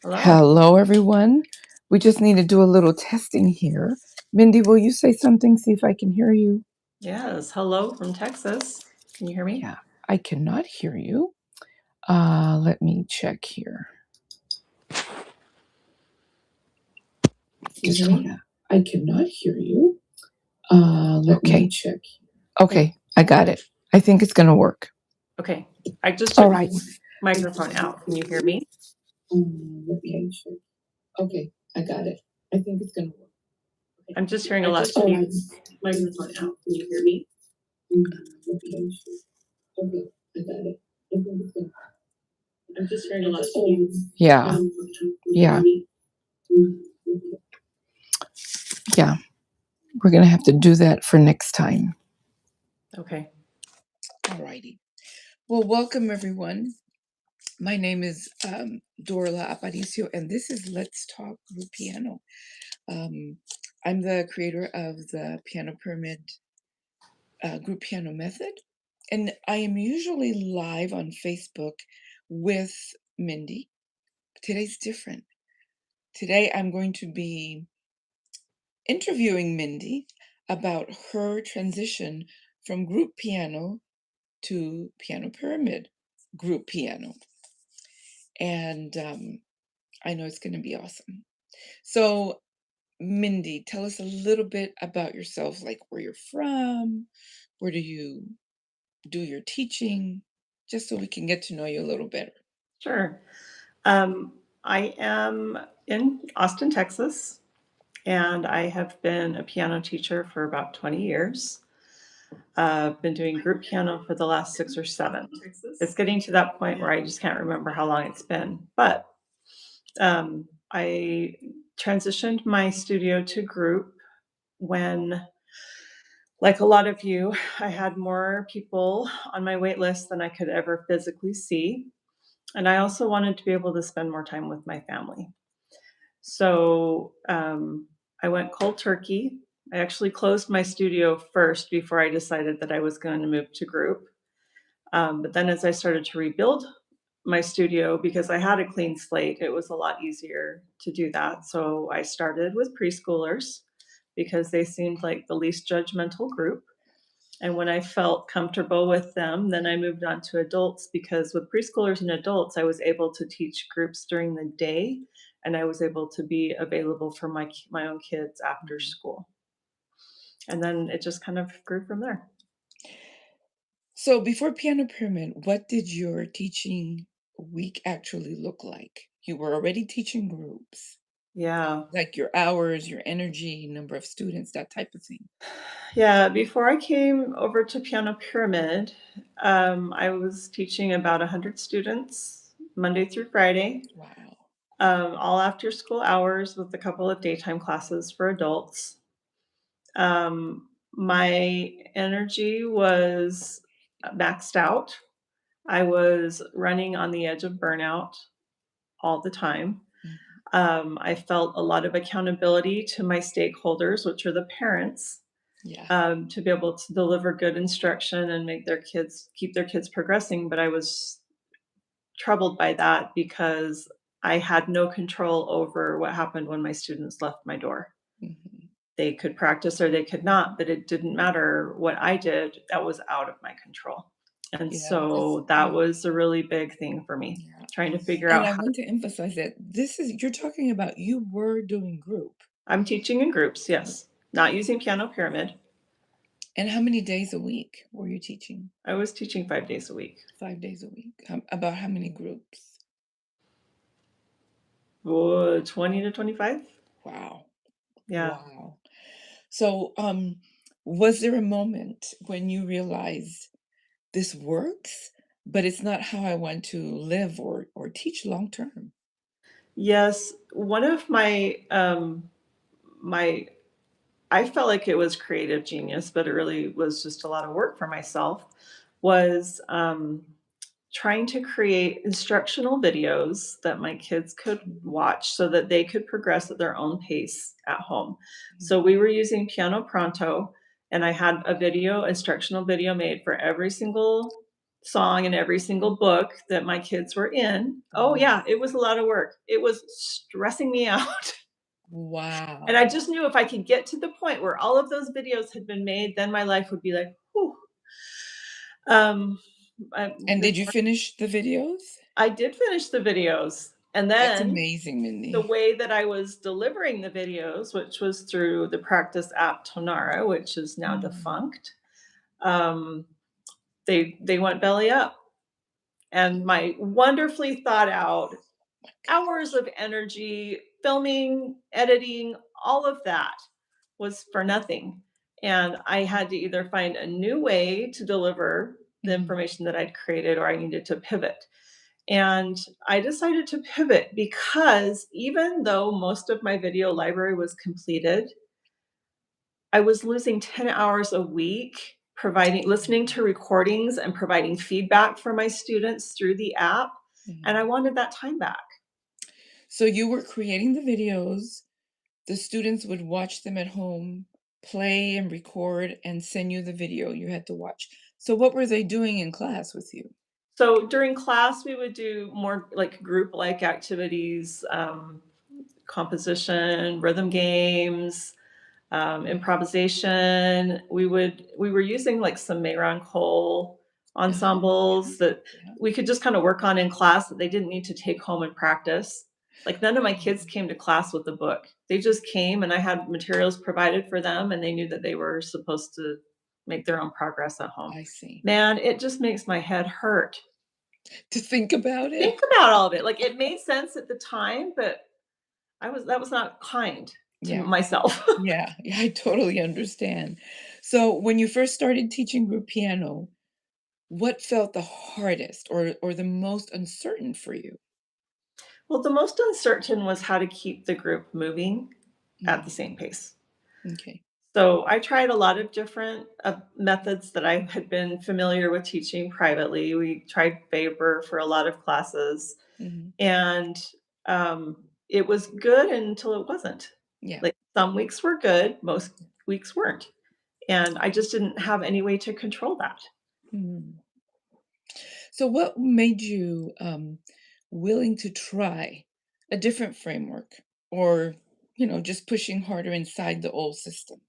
Hello. Hello, everyone. We just need to do a little testing here. Mindy, will you say something? See if I can hear you. Yes. Hello from Texas. Can you hear me? Yeah, I cannot hear you. Let me check here. Can you hear me? Yeah, I cannot hear you. Let me check. Okay, I got it. I think it's going to work. Okay. I just All took right. my microphone out. Can you hear me? Let me check. Okay, I got it. I think it's going to work. I'm just hearing a lot. All right. Microphone out. Can you hear me? Okay, I got it. I think it's going to I'm just hearing a lot. Yeah. Yeah. Yeah. We're going to have to do that for next time. Okay. All righty. Well, welcome everyone. My name is Dorla Aparicio, and this is Let's Talk Group Piano. I'm the creator of the Piano Pyramid group piano method, and I am usually live on Facebook with Mindy. Today's different. Today I'm going to be interviewing Mindy about her transition from group piano to Piano Pyramid group piano. And I know it's going to be awesome. So, Mindy, tell us a little bit about yourself, like where you're from, where do you do your teaching, just so we can get to know you a little better. Sure. I am in Austin, Texas, and I have been a piano teacher for about 20 years. I've been doing group piano for the last 6 or 7. It's getting to that point where I just can't remember how long it's been. But I transitioned my studio to group when, like a lot of you, I had more people on my wait list than I could ever physically see. And I also wanted to be able to spend more time with my family. So I went cold turkey. I actually closed my studio first before I decided that I was going to move to group. But then as I started to rebuild my studio, because I had a clean slate, it was a lot easier to do that. So I started with preschoolers because they seemed like the least judgmental group. And when I felt comfortable with them, then I moved on to adults because with preschoolers and adults, I was able to teach groups during the day and I was able to be available for my own kids after school. And then it just kind of grew from there. So, before Piano Pyramid, what did your teaching week actually look like? You were already teaching groups, Yeah. like your hours, your energy, number of students, that type of thing. Yeah, before I came over to Piano Pyramid, I was teaching about 100 students Monday through Friday, Wow. all after school hours with a couple of daytime classes for adults. My energy was maxed out. I was running on the edge of burnout all the time. Mhm. I felt a lot of accountability to my stakeholders, which are the parents, Yeah. to be able to deliver good instruction and make their kids keep their kids progressing. But I was troubled by that because I had no control over what happened when my students left my door. Mhm. They could practice or they could not, but it didn't matter what I did, that was out of my control. And Yeah, because so that was a really big thing for me, yeah. trying to figure And out I how. want to emphasize that you're talking about you were doing group. I'm teaching in groups, yes, not using Piano Pyramid. And how many days a week were you teaching? I was teaching 5 days a week. 5 days a week. About how many groups? 20 to 25? Wow. Yeah. Wow. So, was there a moment when you realized this works, but it's not how I want to live or teach long term? Yes, one of my I felt like it was creative genius, but it really was just a lot of work for myself, was, trying to create instructional videos that my kids could watch so that they could progress at their own pace at home. So we were using Piano Pronto, and I had a instructional video made for every single song in every single book that my kids were in. Oh, Wow. yeah, it was a lot of work. It was stressing me out. And I Wow. just knew if I could get to the point where all of those videos had been made, then my life would be like, whew. Um, And this did you finish the videos? I did finish the videos, and That's then amazing, the Mindy. way that I was delivering the videos, which was through the practice app Tonara, which is now Mm. defunct, um, they went belly up, and my wonderfully thought out My hours gosh. of energy, filming, editing, all of that was for nothing. And I had to either find a new way to deliver the Mhm, information that I'd created or I needed to pivot. And I decided to pivot because even though most of my video library was completed, I was losing 10 hours a week listening to recordings and providing feedback for my students through the app, and I mhm. wanted that time back. So you were creating the videos, the students would watch them at home, play and record, and send you the video you had to watch. So what were they doing in class with you? So during class, we would do more like group-like activities, composition, rhythm games, Mhm. improvisation. We were using like some Mayron Cole Yeah, ensembles that yeah. we could just kind of work on in class that they didn't need to take home and practice. Like none of my kids Mhm. came to class with a book. They just came and I had materials provided for them and they knew that they were supposed to make their own progress at home. I see. Man, it just makes my head hurt. To think about it? Think about all of it. Like it made sense at the time, but that was not kind to Yeah, myself. yeah, I totally understand. So when you first started teaching group piano, what felt the hardest or the most uncertain for you? Well, the most uncertain was how to keep the group moving at the Mm, same pace. okay. So I tried a lot of different methods that I had been familiar with teaching privately. We tried Faber for a lot of classes, Mhm. and it was good until it wasn't. Yeah. Like some weeks were good, most weeks weren't. And I just didn't have any way to control that. Mhm. So what made you, willing to try a different framework or, just pushing harder inside the old system?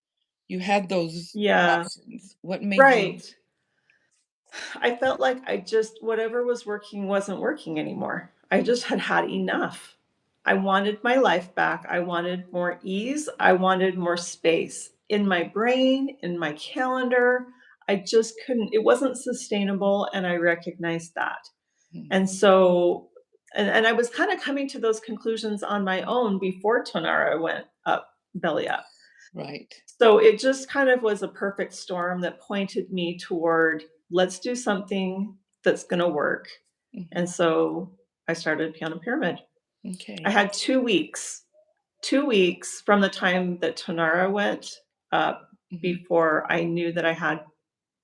You had those Yeah, options. What made you right. I felt like I just whatever was working wasn't working anymore. I just had had enough. I wanted my life back. I wanted more ease. I wanted more space in my brain, in my calendar. I just couldn't, it wasn't sustainable. And I recognized that. Mm, And so, and I was kind of coming to those conclusions on my own before Tonara went up, belly up. right. So it just kind of was a perfect storm that pointed me toward, let's do something that's gonna work. And Mhm. so I started Piano Pyramid. I Okay. had 2 weeks, 2 weeks from the time that Tonara went up Mhm. before I knew that I had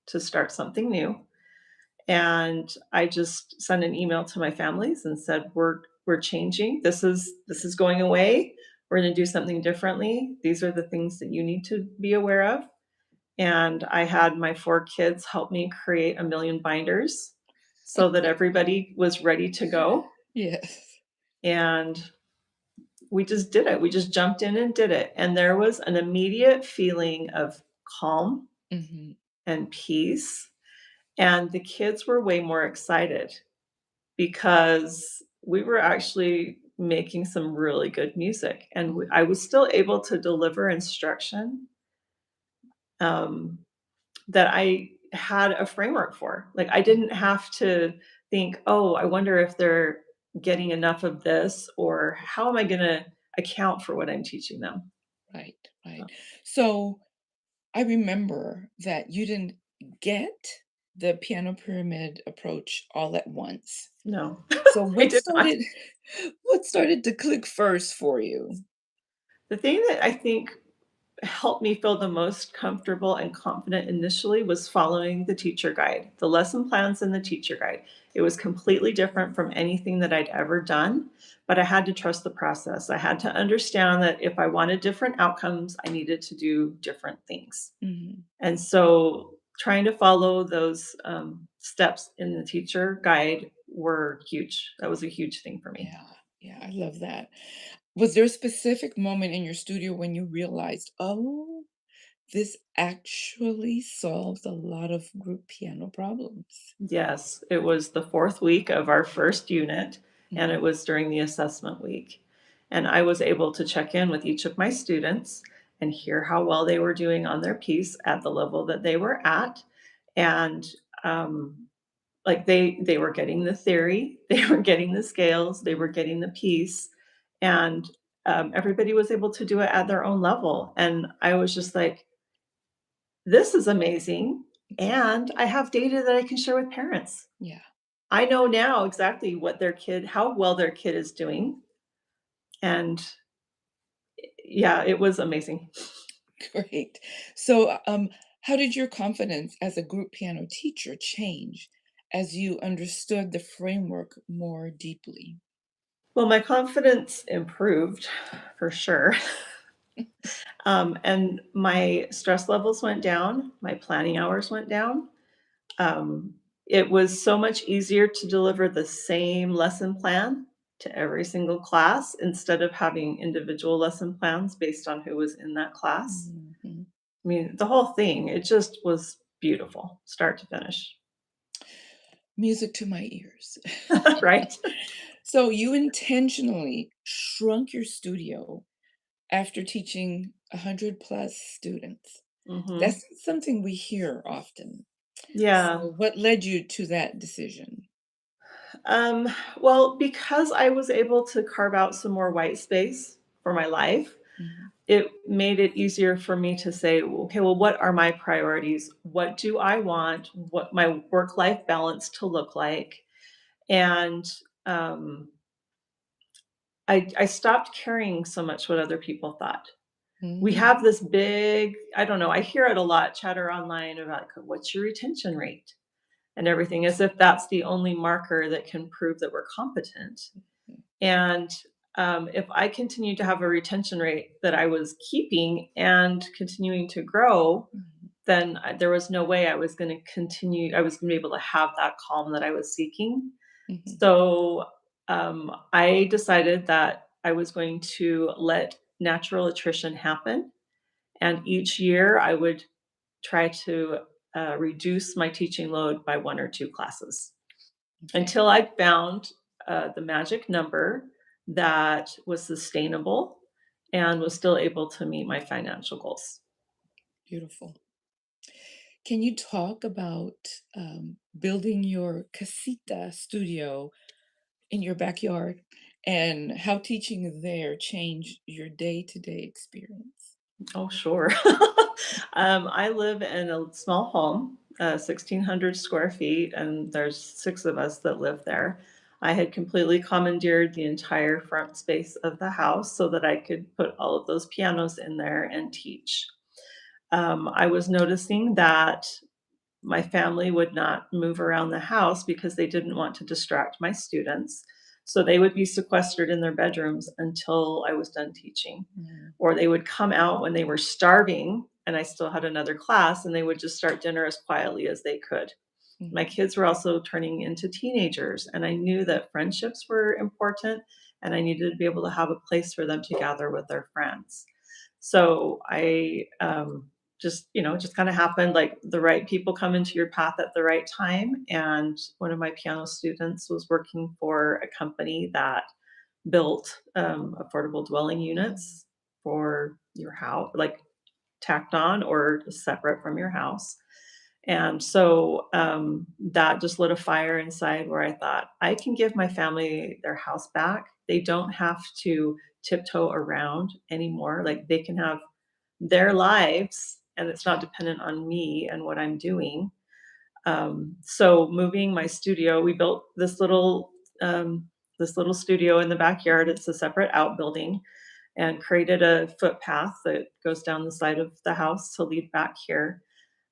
to start something new. And I just sent an email to my families and said, we're changing. This is going away. We're gonna do something differently. These are the things that you need to be aware of. And I had my 4 kids help me create a million binders so that everybody was ready to go, Yes. and we just did it. We just jumped in and did it, and there was an immediate feeling of calm Mhm. and peace, and the kids were way more excited because we were actually making some really good music, and Mm, I was still able to deliver instruction, um, that I had a framework for. Like, I mm, didn't have to think, "Oh, I wonder if they're getting enough of this," or, "How am I gonna account for what I'm teaching them?" right, Uh, right. So, I remember that you didn't get the piano pyramid approach all at once. no, So I what did not. started what started to click first for you? The thing that I think helped me feel the most comfortable and confident initially was following the teacher guide, the lesson plans in the teacher guide. It was completely different from anything that I'd ever done, but I had to trust the process. I had to understand that if I wanted different outcomes, I needed to do different things. Mhm, And so trying to follow those steps in the teacher guide were huge. That was a huge thing for me. Yeah, yeah, I love that. Was there a specific moment in your studio when you realized, "Oh, this actually solves a lot of group piano problems?" Yes, it was the 4th week of our first unit, and Mhm, it was during the assessment week. And I was able to check in with each of my students and hear how well they were doing on their piece at the level that they were at. And, um, like, they were getting the theory, they were getting the scales, they were mhm. getting the piece, and, everybody was able to do it at their own level. And I was just like, "This is amazing, and I have data that I can share with parents." Yeah, I know now exactly what their kid how well their kid is doing, and yeah, it was amazing. great. So, how did your confidence as a group piano teacher change as you understood the framework more deeply? Well, my confidence improved for sure, and my stress levels went down, my planning hours went down. Um, it was so much easier to deliver the same lesson plan to every single class instead of having individual lesson plans based on who was in that class. Mhm. I mean, the whole thing, it just was beautiful, start to finish. Music to my ears. Right? So, you intentionally shrunk your studio after teaching 100 plus students. Mhm. That's something we hear often. Yeah. So, what led you to that decision? Um, well, because I was able to carve out some more white space for my life, Mhm, it made it easier for me to say, "Okay, well, what are my priorities? What do I want? What my work-life balance to look like?" And, um, I stopped caring so much what other people thought. We mm, have this big I don't know, I hear it a lot, chatter online about, "What's your retention rate?" And everything, as if that's the only marker that can prove that we're competent. mm, And, if I continued to have a retention rate that I was keeping and continuing to grow, mhm, then there was no way I was gonna be able to have that calm that I was seeking. mhm, So, I decided that I was going to let natural attrition happen, and each year I would try to, reduce my teaching load by 1 or 2 classes okay, until I found, the magic number that was sustainable and was still able to meet my financial goals. beautiful. Can you talk about building your casita studio in your backyard and how teaching there changed your day to day experience? Oh, sure. I live in a small home, 1,600 square feet, and there's 6 of us that live there. I had completely commandeered the entire front space of the house so that I could put all of those pianos in there and teach. I was noticing that my family would not move around the house because they didn't want to distract my students. So they would be sequestered in their bedrooms until I was done teaching. Mm, Or they would come out when they were starving and I still had another class, and they would just start dinner as quietly as they could. My mhm, kids were also turning into teenagers, and I knew that friendships were important and I needed to be able to have a place for them to gather with their friends. So I just, just kind of happened like the right people come into your path at the right time. And one of my piano students was working for a company that built affordable dwelling mhm, units for your house, like tacked on or separate from your house. And so that just lit a fire inside where I thought, I can give my family their house back. They don't have to tiptoe around anymore. Like they can have their lives and it's not dependent on me and what I'm doing. So moving my studio, we built this little studio in the backyard. mhm. It's a separate outbuilding and created a footpath that goes down the side of the house to lead back here.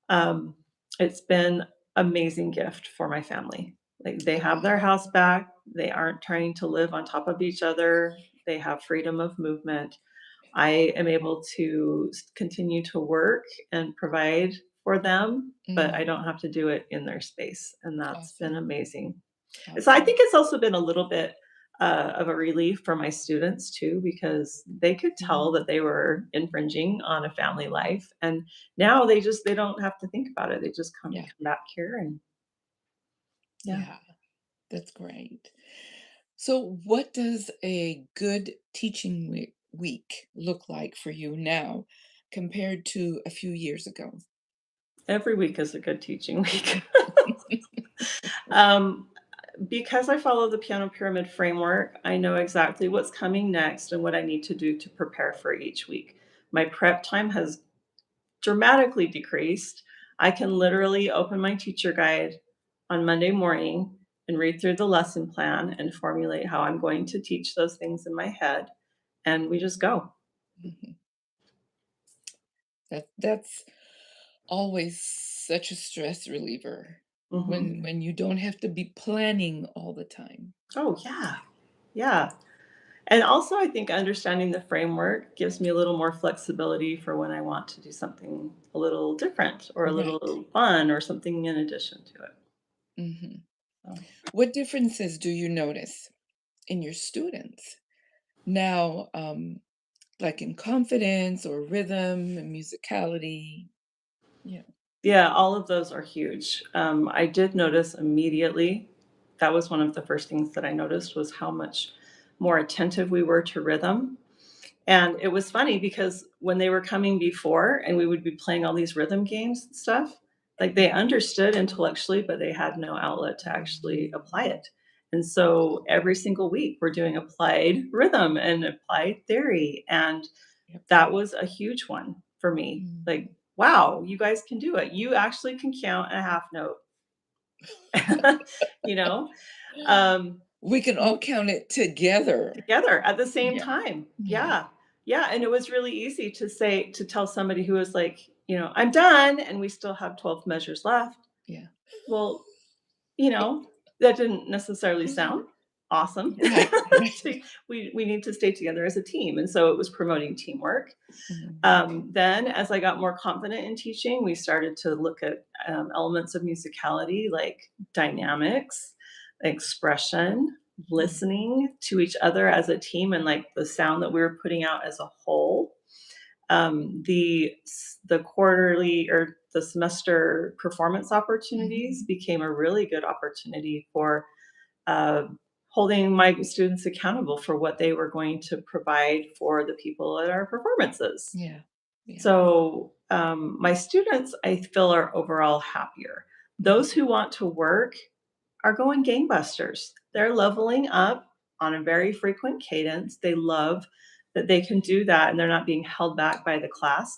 Um, it's been amazing gift for my family. Like, they have their house back, they aren't trying to live on top of each other, they have freedom of movement. I am able to continue to work and provide for them, but I Mm, don't have to do it in their space, and that's been awesome, amazing. So I awesome. think it's also been a little bit of a relief for my students too, because they could tell Mm, that they were infringing on a family life, and now they don't have to think about it. They just yeah, come back here and yeah. yeah, that's great. So, what does a good teaching week look like for you now compared to a few years ago? Every week is a good teaching week. um, because I follow the piano pyramid framework, I know exactly what's coming next and what I need to do to prepare for each week. My prep time has dramatically decreased. I can literally open my teacher guide on Monday morning and read through the lesson plan and formulate how I'm going to teach those things in my head, and we just go. Mhm. That's always such a stress reliever Mhm. when you don't have to be planning all the time. Oh, yeah. Yeah. And also, I think understanding the framework gives me a little more flexibility for when I want to do something a little different or a Right. little fun or something in addition to it. Mhm. So, What differences do you notice in your students now, like in confidence or rhythm and musicality? Yeah. yeah, all of those are huge. I did notice immediately, that was one of the first things that I noticed was how much more attentive we were to rhythm. And it was funny because when they were coming before and we would be playing all these rhythm games and stuff, like they understood intellectually, but they had no outlet to actually apply it. And so every single week we're doing applied rhythm and applied theory. And Yep. that was a huge one for me. Mhm. Like, wow, you guys can do it. You actually can count a half note, you know? Um, We can all count it together. Together at the same Yeah. time. Yeah. Yeah. Yeah, and it was really easy to tell somebody who was like, "I'm done," and we still have 12 measures left. Yeah. Well, that didn't necessarily sound awesome. Right, right. To we need to stay together as a team, and so it was promoting teamwork. Mhm. Then as I got more confident in teaching, we started to look at, elements of musicality like dynamics, expression, Mhm. listening to each other as a team, and, like, the sound that we were putting out as a whole. The quarterly or the semester performance opportunities Mhm. became a really good opportunity for uh, holding my students accountable for what they were going to provide for the people at our performances. Yeah. Yeah. So, my students, I feel, are overall happier. Those Mhm. who want to work are going gangbusters. They're leveling up on a very frequent cadence. They love that they can do that and they're not being held back by the class.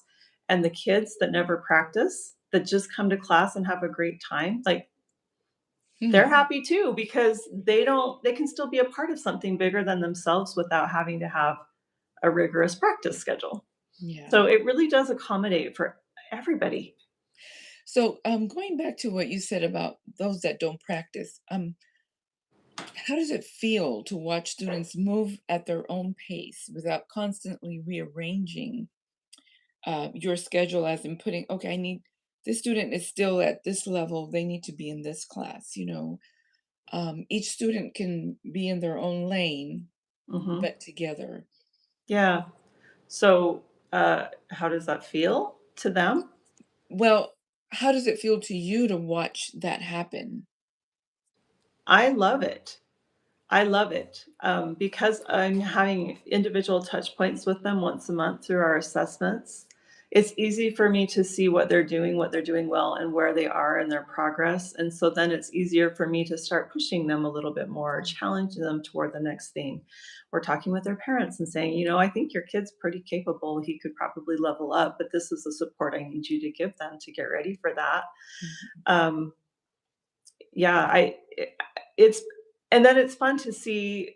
And the kids that never practice, that just come to class and have a great time, like they're Hmm. happy too because they can still be a part of something bigger than themselves without having to have a rigorous practice schedule. Yeah. So it really does accommodate for everybody. So, going back to what you said about those that don't practice, how does it feel to watch students move at their own pace without constantly rearranging your schedule, as in putting, okay, I need this student is still at this level, they need to be in this class, each student can be in their own lane, Mhm. but together. Yeah. So, how does that feel to them? Well, how does it feel to you to watch that happen? I love it. I love it, because I'm having individual touch points with them once a month through our assessments. It's easy for me to see what they're doing well, and where they are in their progress, and so then it's easier for me to start pushing them a little bit more, challenging them toward the next thing. We're talking with their parents and saying, "I think your kid's pretty capable. He could probably level up, but this is the support I need you to give them to get ready for that." Mhm. Um, yeah, it's and then it's fun to see,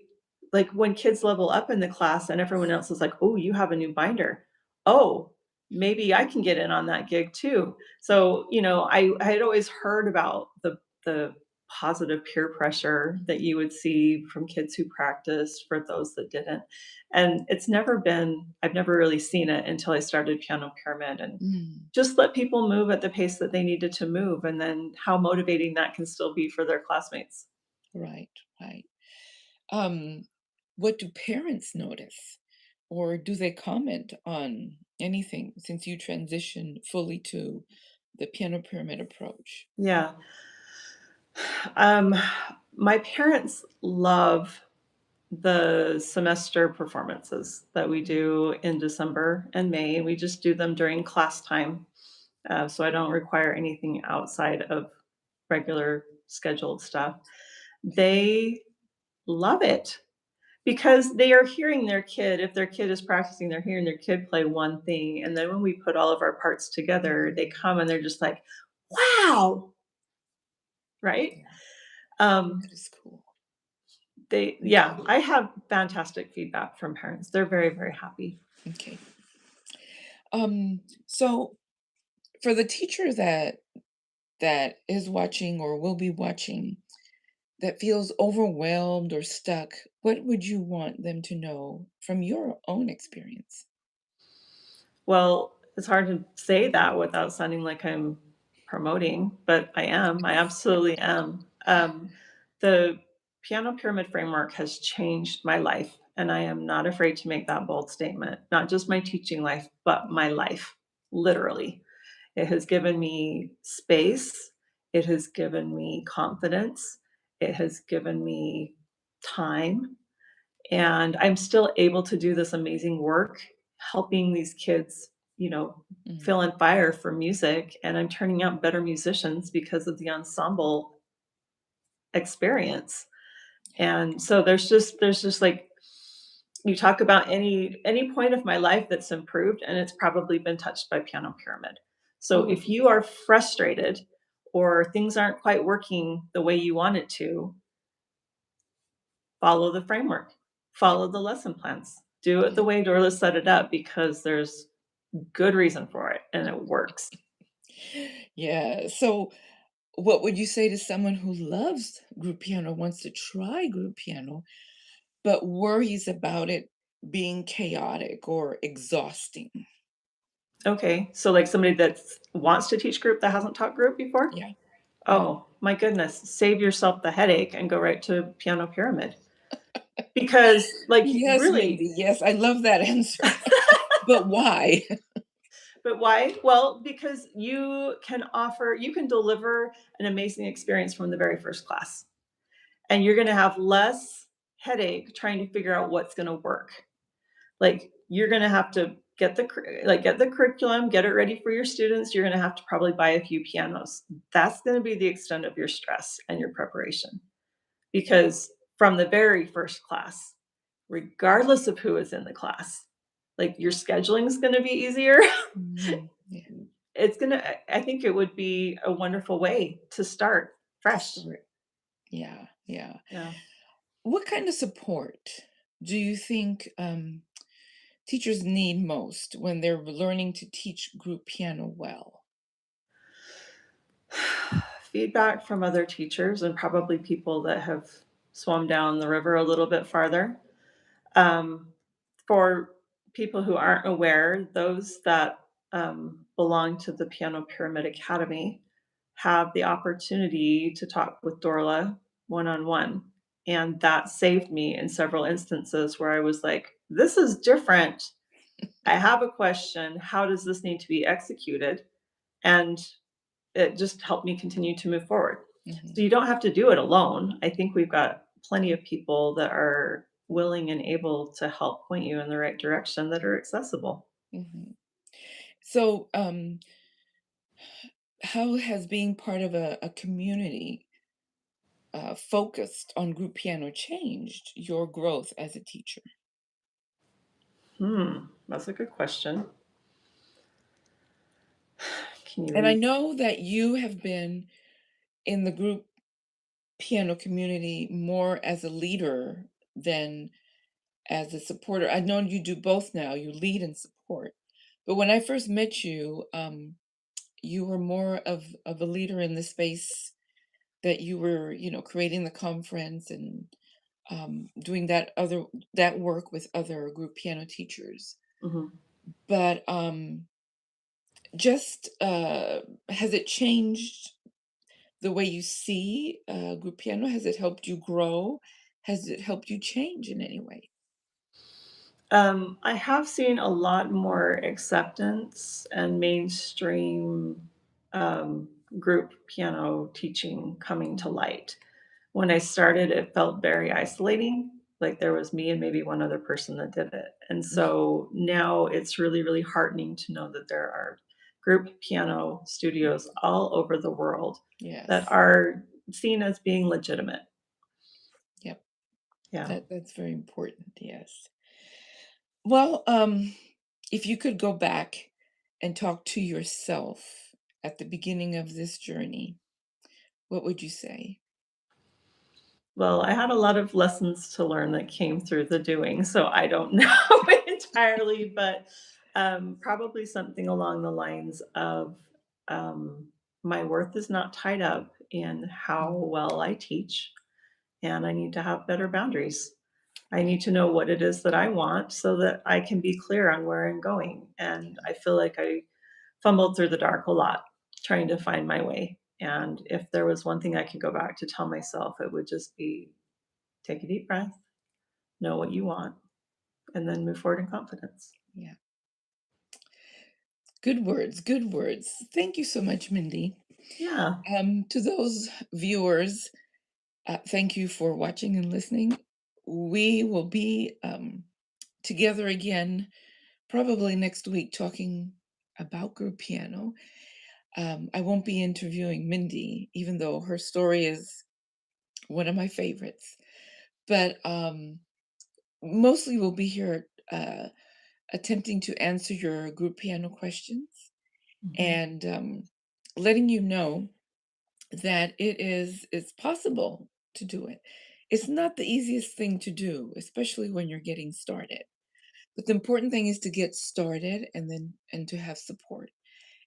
like, when kids level up in the class and everyone else is like, "Oh, you have a new binder. Oh, maybe I can get in on that gig too." So, I had always heard about the positive peer pressure that you would see from kids who practiced for those that didn't. And I've never really seen it until I started Piano Pyramid and Mm, just let people move at the pace that they needed to move, and then how motivating that can still be for their classmates. right, right. Um, what do parents notice? Or do they comment on anything since you transitioned fully to the piano pyramid approach? Yeah. Um, my parents love the semester performances that we Mm, do in December and May, and we just do them during class time. So I don't require anything outside of regular scheduled stuff. They love it because they are hearing their kid. If their kid is practicing, they're hearing their kid play one thing. And then when we put all of our parts together, they mhm. come and they're just like, wow, right? Yeah, Um, that is cool. yeah, I have fantastic feedback from parents. They're very, very happy. Okay. So for the teacher that is watching or will be watching that feels overwhelmed or stuck, what would you want them to know from your own experience? Well, it's hard to say that without sounding like I'm promoting, but I am. I absolutely am. The piano pyramid framework has changed my life, and I am not afraid to make that bold statement. Not just my teaching life, but my life, literally. It has given me space. It has given me confidence. It has given me time. And I'm still able to do this amazing work, helping these kids, Mm, feel on fire for music, and I'm turning out better musicians because of the ensemble experience. And so there's just like you talk about any point of my life that's improved, and it's probably been touched by Piano Pyramid. So if you probably. are frustrated or things aren't quite working the way you want it to, follow the framework, follow the lesson plans, do it the Yeah. way Dorla set it up because there's good reason for it and it works. Yeah. So what would you say to someone who loves group piano, wants to try group piano, but worries about it being chaotic or exhausting? Okay, so like somebody that wants to teach group that hasn't taught group before? Yeah. Yeah. Oh my goodness, save yourself the headache and go right to Piano Pyramid. Because like Yes, really Mindy. Yes, I love that answer. But why? but why? Well, because you can deliver an amazing experience from the very first class. And you're gonna have less headache trying to figure out what's gonna work. Like, you're gonna have to get the curriculum, get it ready for your students, you're gonna have to probably buy a few pianos. That's gonna be the extent of your stress and your preparation, because from the very first class, regardless of who is in the class, like, your scheduling is gonna be easier. Mhm. Yeah, I think it would be a wonderful way to start to fresh. start. Yeah, yeah. Yeah. What kind of support do you think teachers need most when they're learning to teach group piano well? Feedback from other teachers and probably people that have swum down the river a little bit farther. Um, for people who aren't aware, those that belong to the Piano Pyramid Academy have the opportunity to talk with Dorla one on one. And that saved me in several instances where I was like, this is different. I have a question. How does this need to be executed? And it just helped me continue to move forward. So Mhm, you don't have to do it alone. I think we've got plenty of people that are willing and able to help point you in the right direction that are accessible. mhm. So, how has being part of a community focused on group piano changed your growth as a teacher? That's a good question. Can you And I re know that you have been in the group piano community more as a leader than as a supporter. I know you do both now, you lead and support. But when I first met you, you were more of a leader in the space that you were, creating the conference and doing that work with other group piano teachers. Mhm. But just has it changed the way you see group piano? Has it helped you grow? Has it helped you change in any way? I have seen a lot more acceptance and mainstream, um, group piano teaching coming to Mhm. light. When I started, it felt very isolating, like there was me and maybe one other person that did it, and so now it's really, really heartening to know that there are group piano studios all over the world that Yes. are seen as being legitimate. Yep. Yeah. That's very important. Yes. Well, if you could go back and talk to yourself at the beginning of this journey, what would you say? Well, I had a lot of lessons to learn that came through the doing, so I don't know entirely, but, probably something along the lines of, my worth is not tied up in how Mm, well I teach, and I need to have better boundaries. I right. need to know what it is that I want so that I can be clear on where I'm going, and I feel like I fumbled through the dark a lot trying to find my way, and if there was one thing I could go back to tell myself, it would just be take a deep breath, know what you want, and then move forward in confidence. Yeah. Good words. Good words. Thank you so much, Mindy. Yeah. To those viewers, thank you for watching and listening. We will be together again probably next week talking about group piano. I won't be interviewing Mindy, even though her story is one of my favorites. But mostly we'll be here attempting to answer your group piano questions Mhm. and letting you know that it's possible to do it. It's not the easiest thing to do, especially when you're getting started. But the important thing is to get started and to have support.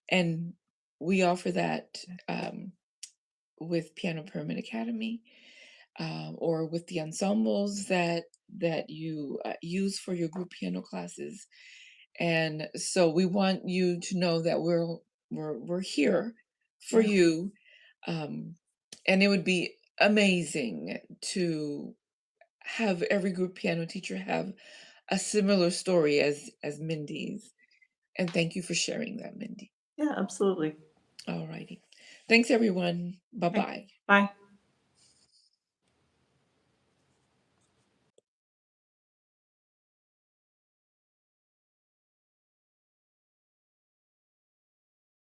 And we offer that with Piano Pyramid Academy or with the ensembles that you use for your group piano classes. And so we want you to know that we're here for Yeah. you. Um, and it would be amazing to have every group piano teacher have a similar story as Mindy's. And thank you for sharing that, Mindy. Yeah, absolutely. All righty. Thanks, everyone. Bye Okay. bye. Bye.